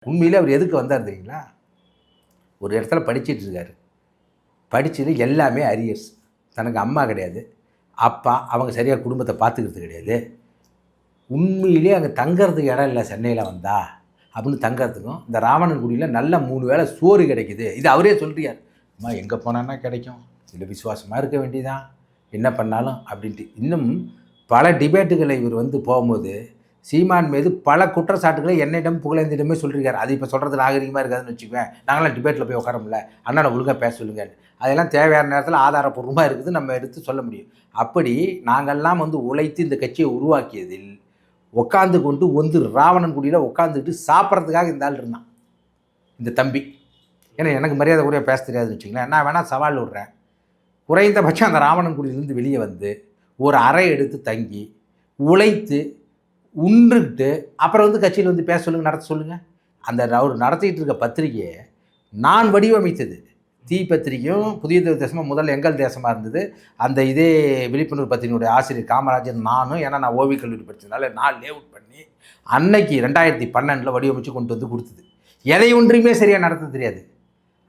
உண்மையிலே அவர் எதுக்கு வந்தார் தெரியுங்களா? ஒரு இடத்துல படிச்சிட்டு இருக்காரு. படிச்சது எல்லாமே அரியர்ஸ். தனக்கு அம்மா கிடையாது, அப்பா அவங்க சரியாக குடும்பத்தை பார்த்துக்கிறது கிடையாது. உண்மையிலே அங்கே தங்கறதுக்கு இடம் இல்லை சென்னையில் வந்தா அப்படின்னு தங்கறதுக்கும், இந்த ராவணன்குடியில் நல்ல 3 வேளை சோறு கிடைக்குது. இது அவரே சொல்கிறார். அம்மா எங்கே போனான்னா கிடைக்கும், இதில் விசுவாசமாக இருக்க வேண்டியதான், என்ன பண்ணாலும் அப்படின்ட்டு. இன்னும் பல டிபேட்டுகளை இவர் வந்து போகும்போது சீமான் மீது பல குற்றச்சாட்டுகளை என்னிடம் புகழேந்திடமே சொல்லியிருக்காரு. அது இப்போ சொல்கிறது நாகரிகமாக இருக்காதுன்னு வச்சுக்குவேன். நாங்களாம் டிபேட்டில் போய் உட்காரமில்ல, அண்ணனை ஒழுங்காக பேச சொல்லுங்கள். அதெல்லாம் தேவையான நேரத்தில் ஆதாரப்பூர்வமாக இருக்குது, நம்ம எடுத்து சொல்ல முடியும். அப்படி நாங்கள்லாம் வந்து உழைத்து இந்த கட்சியை உருவாக்கியதில் உட்காந்து கொண்டு வந்து ராவணன்குடியில் உட்காந்துக்கிட்டு சாப்பிட்றதுக்காக இந்த ஆள் இருந்தான், இந்த தம்பி. ஏன்னா எனக்கு மரியாதை கூட பேச தெரியாதுன்னு வச்சுங்களேன். நான் வேணால் சவால் விடுறேன். குறைந்தபட்சம் அந்த ராவணன்குடியிலேருந்து வெளியே வந்து ஒரு அறை எடுத்து தங்கி உழைத்து உண்டுக்கிட்டு அப்புறம் வந்து கட்சியில் வந்து பேச சொல்லுங்கள், நடத்த சொல்லுங்கள். அந்த அவர் நடத்திக்கிட்டு இருக்க பத்திரிகையை நான் வடிவமைத்தது. தீ பத்திரிகையும் புதிய தேசமாக முதல்ல எங்கள் தேசமாக இருந்தது. அந்த இதே விழிப்புணர்வு பத்திரிகையுடைய ஆசிரியர் காமராஜர் நானும், ஏன்னா நான் ஓவிய கல்லூரி படித்ததுனால நான் லேஅவுட் பண்ணி அன்னைக்கு 2012 வடிவமைச்சு கொண்டு வந்து கொடுத்தது. எதை ஒன்றையுமே சரியாக நடத்த தெரியாது.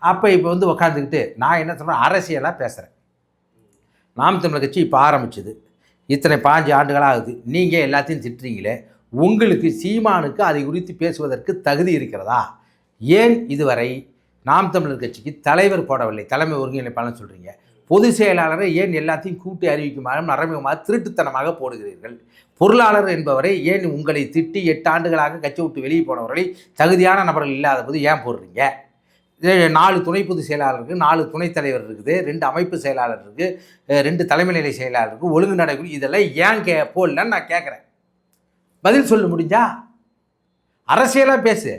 அப்போ இப்போ வந்து உக்காந்துக்கிட்டு நான் என்ன சொல்கிறேன், அரசியலாக பேசுகிறேன். நாம் தமிழர் கட்சி இப்போ ஆரம்பிச்சது, இத்தனை 5 ஆண்டுகளாக ஆகுது. நீங்கள் எல்லாத்தையும் திட்டுறீங்களே, உங்களுக்கு சீமானுக்கு அதை குறித்து பேசுவதற்கு தகுதி இருக்கிறதா? ஏன் இதுவரை நாம் தமிழர் கட்சிக்கு தலைவர் போடவில்லை? தலைமை ஒருங்கிணைப்பாளர்னு சொல்கிறீங்க. பொதுச் செயலாளரை ஏன் எல்லாத்தையும் கூட்டி அறிவிக்குமாறு மறைமுகமாக திருட்டுத்தனமாக போடுகிறீர்கள்? பொருளாளர் என்பவரை ஏன் உங்களை திட்டி 8 ஆண்டுகளாக கட்சி விட்டு வெளியே போனவர்களை தகுதியான நபர்கள் இல்லாத போது ஏன் போடுறீங்க? 4 துணை பொதுச் செயலாளர் இருக்குது, 4 துணைத் தலைவர் இருக்குது, 2 அமைப்பு செயலாளர் இருக்குது, 2 தலைமை நிலை செயலாளர் இருக்குது, ஒழுங்கு நடைமுறை, இதெல்லாம் ஏன் போடலன்னு நான் கேட்குறேன். பதில் சொல்ல முடிஞ்சா? அரசியலாக பேசு.